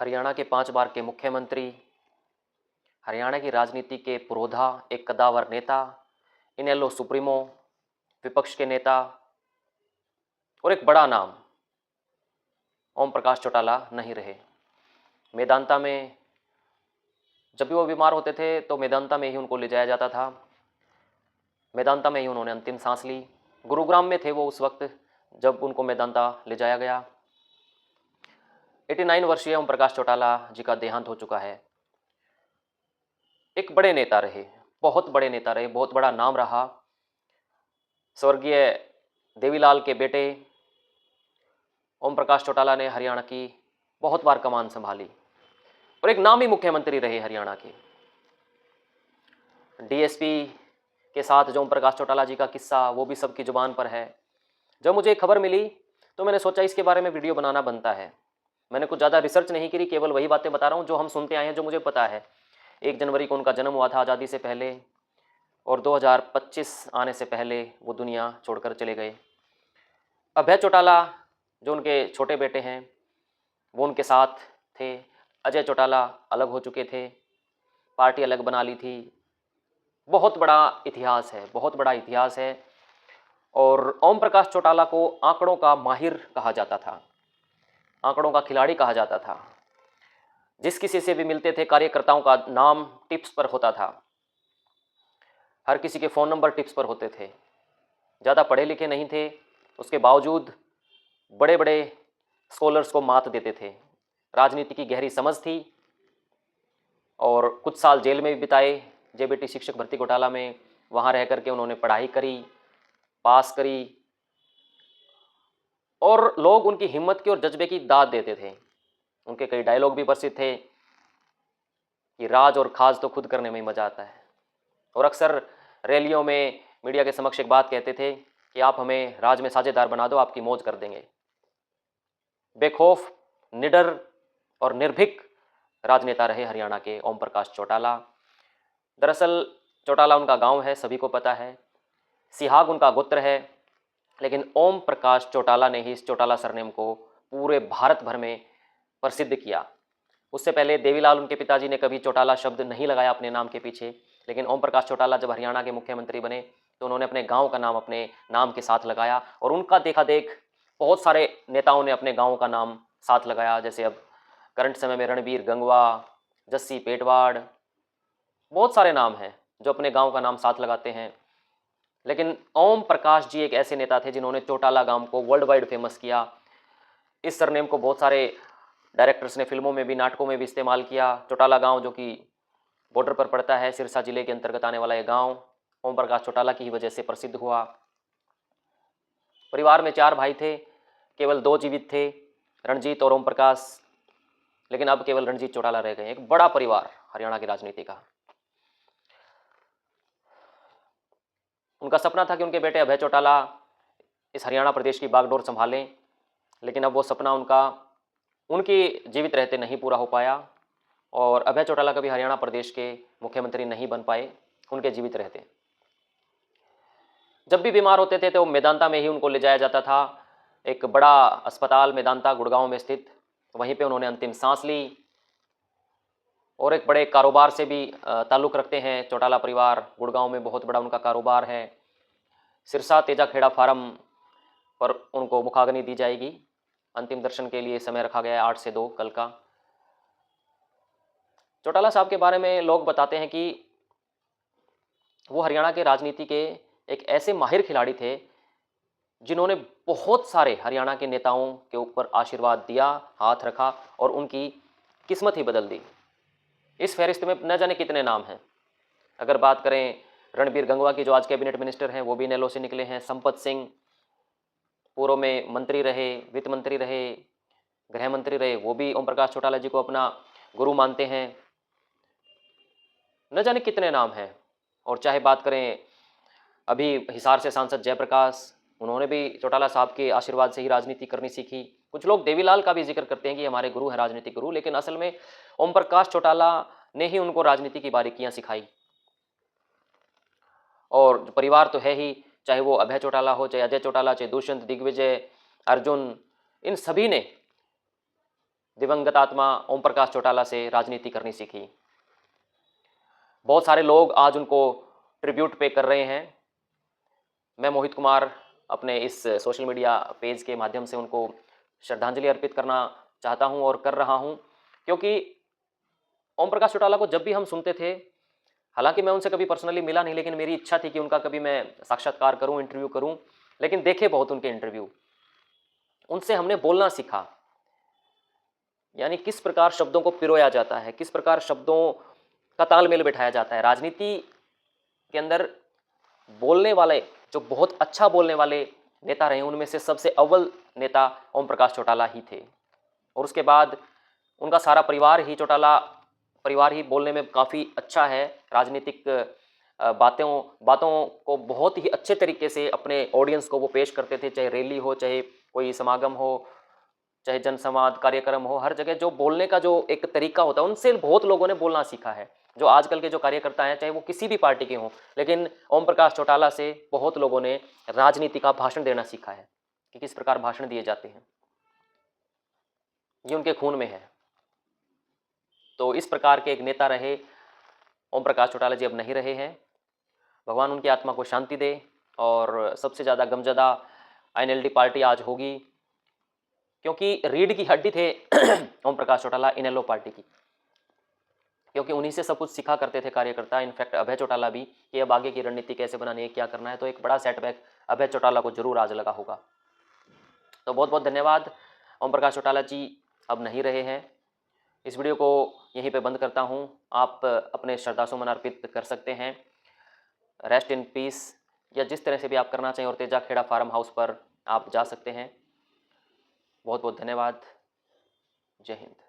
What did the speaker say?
हरियाणा के 5 बार के मुख्यमंत्री, हरियाणा की राजनीति के पुरोधा, एक कद्दावर नेता, इनेलो सुप्रीमो, विपक्ष के नेता और एक बड़ा नाम ओम प्रकाश चौटाला नहीं रहे। मेदांता में जब भी वो बीमार होते थे तो मेदांता में ही उनको ले जाया जाता था। मेदांता में ही उन्होंने अंतिम सांस ली। गुरुग्राम में थे वो उस वक्त जब उनको मेदांता ले जाया गया। 89 वर्षीय ओम प्रकाश चौटाला जी का देहांत हो चुका है। एक बड़े नेता रहे, बहुत बड़े नेता रहे, बहुत बड़ा नाम रहा। स्वर्गीय देवीलाल के बेटे ओम प्रकाश चौटाला ने हरियाणा की बहुत बार कमान संभाली और एक नामी मुख्यमंत्री रहे हरियाणा के। डीएसपी के साथ जो ओम प्रकाश चौटाला जी का किस्सा, वो भी सबकी जुबान पर है। जब मुझे खबर मिली तो मैंने सोचा इसके बारे में वीडियो बनाना बनता है। मैंने कुछ ज़्यादा रिसर्च नहीं करी, केवल वही बातें बता रहा हूँ जो हम सुनते आए हैं, जो मुझे पता है। 1 जनवरी को उनका जन्म हुआ था आज़ादी से पहले, और 2025 आने से पहले वो दुनिया छोड़कर चले गए। अभय चौटाला जो उनके छोटे बेटे हैं वो उनके साथ थे। अजय चौटाला अलग हो चुके थे, पार्टी अलग बना ली थी। बहुत बड़ा इतिहास है, बहुत बड़ा इतिहास है। और ओम प्रकाश चौटाला को आंकड़ों का माहिर कहा जाता था, आंकड़ों का खिलाड़ी कहा जाता था। जिस किसी से भी मिलते थे कार्यकर्ताओं का नाम टिप्स पर होता था, हर किसी के फ़ोन नंबर टिप्स पर होते थे। ज़्यादा पढ़े लिखे नहीं थे, उसके बावजूद बड़े बड़े स्कॉलर्स को मात देते थे। राजनीति की गहरी समझ थी और कुछ साल जेल में भी बिताए। जेबीटी शिक्षक भर्ती घोटाला में वहाँ रह करके उन्होंने पढ़ाई करी, पास करी, और लोग उनकी हिम्मत की और जज्बे की दाद देते थे। उनके कई डायलॉग भी प्रसिद्ध थे कि राज और खाज तो खुद करने में ही मज़ा आता है। और अक्सर रैलियों में मीडिया के समक्ष एक बात कहते थे कि आप हमें राज में साझेदार बना दो, आपकी मौज कर देंगे। बेखौफ, निडर और निर्भीक राजनेता रहे हरियाणा के ओम प्रकाश चौटाला। दरअसल चौटाला उनका गांव है, सभी को पता है। सिहाग उनका गोत्र है, लेकिन ओम प्रकाश चौटाला ने ही इस चौटाला सरनेम को पूरे भारत भर में प्रसिद्ध किया। उससे पहले देवीलाल उनके पिताजी ने कभी चौटाला शब्द नहीं लगाया अपने नाम के पीछे, लेकिन ओम प्रकाश चौटाला जब हरियाणा के मुख्यमंत्री बने तो उन्होंने अपने गांव का नाम अपने नाम के साथ लगाया। और उनका देखा देख बहुत सारे नेताओं ने अपने गांव का नाम साथ लगाया। जैसे अब करंट समय में रणबीर गंगवा, जस्सी पेटवाड़, बहुत सारे नाम हैं जो अपने गांव का नाम साथ लगाते हैं। लेकिन ओम प्रकाश जी एक ऐसे नेता थे जिन्होंने चौटाला गांव को वर्ल्ड वाइड फेमस किया। इस सरनेम को बहुत सारे डायरेक्टर्स ने फिल्मों में भी, नाटकों में भी इस्तेमाल किया। चौटाला गांव जो कि बॉर्डर पर पड़ता है, सिरसा जिले के अंतर्गत आने वाला ये गांव ओम प्रकाश चौटाला की ही वजह से प्रसिद्ध हुआ। परिवार में 4 भाई थे, केवल 2 जीवित थे, रणजीत और ओम प्रकाश। लेकिन अब केवल रणजीत चौटाला रह गए। एक बड़ा परिवार हरियाणा की राजनीति का। उनका सपना था कि उनके बेटे अभय चौटाला इस हरियाणा प्रदेश की बागडोर संभालें, लेकिन अब वो सपना उनका उनकी जीवित रहते नहीं पूरा हो पाया। और अभय चौटाला कभी हरियाणा प्रदेश के मुख्यमंत्री नहीं बन पाए उनके जीवित रहते। जब भी बीमार होते थे तो मेदांता में ही उनको ले जाया जाता था। एक बड़ा अस्पताल मेदांता गुड़गांव में स्थित, वहीं पे उन्होंने अंतिम सांस ली। और एक बड़े कारोबार से भी ताल्लुक़ रखते हैं चौटाला परिवार। गुड़गांव में बहुत बड़ा उनका कारोबार है। सिरसा तेजा खेड़ा फार्म पर उनको मुखाग्नि दी जाएगी। अंतिम दर्शन के लिए समय रखा गया है 8 से 2 कल का। चौटाला साहब के बारे में लोग बताते हैं कि वो हरियाणा के राजनीति के एक ऐसे माहिर खिलाड़ी थे जिन्होंने बहुत सारे हरियाणा के नेताओं के ऊपर आशीर्वाद दिया, हाथ रखा और उनकी किस्मत ही बदल दी। इस फहरिस्त में न जाने कितने नाम हैं। अगर बात करें रणबीर गंगवा की, जो आज कैबिनेट मिनिस्टर हैं, वो भी इनेलो से निकले हैं। संपत सिंह पूर्व में मंत्री रहे, वित्त मंत्री रहे, गृह मंत्री रहे, वो भी ओम प्रकाश चौटाला जी को अपना गुरु मानते हैं। न जाने कितने नाम हैं। और चाहे बात करें अभी हिसार से सांसद जयप्रकाश, उन्होंने भी चौटाला साहब के आशीर्वाद से ही राजनीति करनी सीखी। कुछ लोग देवीलाल का भी जिक्र करते हैं कि हमारे गुरु हैं, राजनीतिक गुरु, लेकिन असल में ओम प्रकाश चौटाला ने ही उनको राजनीति की बारीकियां सिखाई। और परिवार तो है ही, चाहे वो अभय चौटाला हो, चाहे अजय चौटाला, चाहे दुष्यंत, दिग्विजय, अर्जुन, इन सभी ने दिवंगत आत्मा ओम प्रकाश चौटाला से राजनीति करनी सीखी। बहुत सारे लोग आज उनको ट्रिब्यूट पे कर रहे हैं। मैं मोहित कुमार अपने इस सोशल मीडिया पेज के माध्यम से उनको श्रद्धांजलि अर्पित करना चाहता हूं और कर रहा हूं, क्योंकि ओम प्रकाश चौटाला को जब भी हम सुनते थे, हालांकि मैं उनसे कभी पर्सनली मिला नहीं, लेकिन मेरी इच्छा थी कि उनका कभी मैं साक्षात्कार करूं, इंटरव्यू करूं, लेकिन देखे बहुत उनके इंटरव्यू। उनसे हमने बोलना सीखा, यानी किस प्रकार शब्दों को पिरोया जाता है, किस प्रकार शब्दों का तालमेल बिठाया जाता है। राजनीति के अंदर बोलने वाले, जो बहुत अच्छा बोलने वाले नेता रहे, उनमें से सबसे अव्वल नेता ओम प्रकाश चौटाला ही थे। और उसके बाद उनका सारा परिवार ही, चौटाला परिवार ही बोलने में काफ़ी अच्छा है। राजनीतिक बातों को बहुत ही अच्छे तरीके से अपने ऑडियंस को वो पेश करते थे, चाहे रैली हो, चाहे कोई समागम हो, चाहे जनसंवाद कार्यक्रम हो, हर जगह जो बोलने का जो एक तरीका होता है, उनसे बहुत लोगों ने बोलना सीखा है। जो आजकल के जो कार्यकर्ता हैं, चाहे वो किसी भी पार्टी के हों, लेकिन ओम प्रकाश चौटाला से बहुत लोगों ने राजनीति का भाषण देना सीखा है कि किस प्रकार भाषण दिए जाते हैं। ये उनके खून में है। तो इस प्रकार के एक नेता रहे ओम प्रकाश चौटाला जी, अब नहीं रहे हैं। भगवान उनकी आत्मा को शांति दे। और सबसे ज़्यादा गमज़दा INLD पार्टी आज होगी, क्योंकि रीढ़ की हड्डी थे ओम प्रकाश चौटाला इनेलो पार्टी की, क्योंकि उन्हीं से सब कुछ सीखा करते थे कार्यकर्ता। इनफैक्ट अभय चौटाला भी, कि अब आगे की रणनीति कैसे बनानी है, क्या करना है। तो एक बड़ा सेटबैक अभय चौटाला को जरूर आज लगा होगा। तो बहुत बहुत धन्यवाद। ओम प्रकाश चौटाला जी अब नहीं रहे हैं। इस वीडियो को यहीं पे बंद करता हूं। आप अपने श्रद्धासुमन अर्पित कर सकते हैं। रेस्ट इन पीस, या जिस तरह से भी आप करना चाहिए, और तेजा खेड़ा फार्म हाउस पर आप जा सकते हैं। बहुत बहुत धन्यवाद। जय हिंद।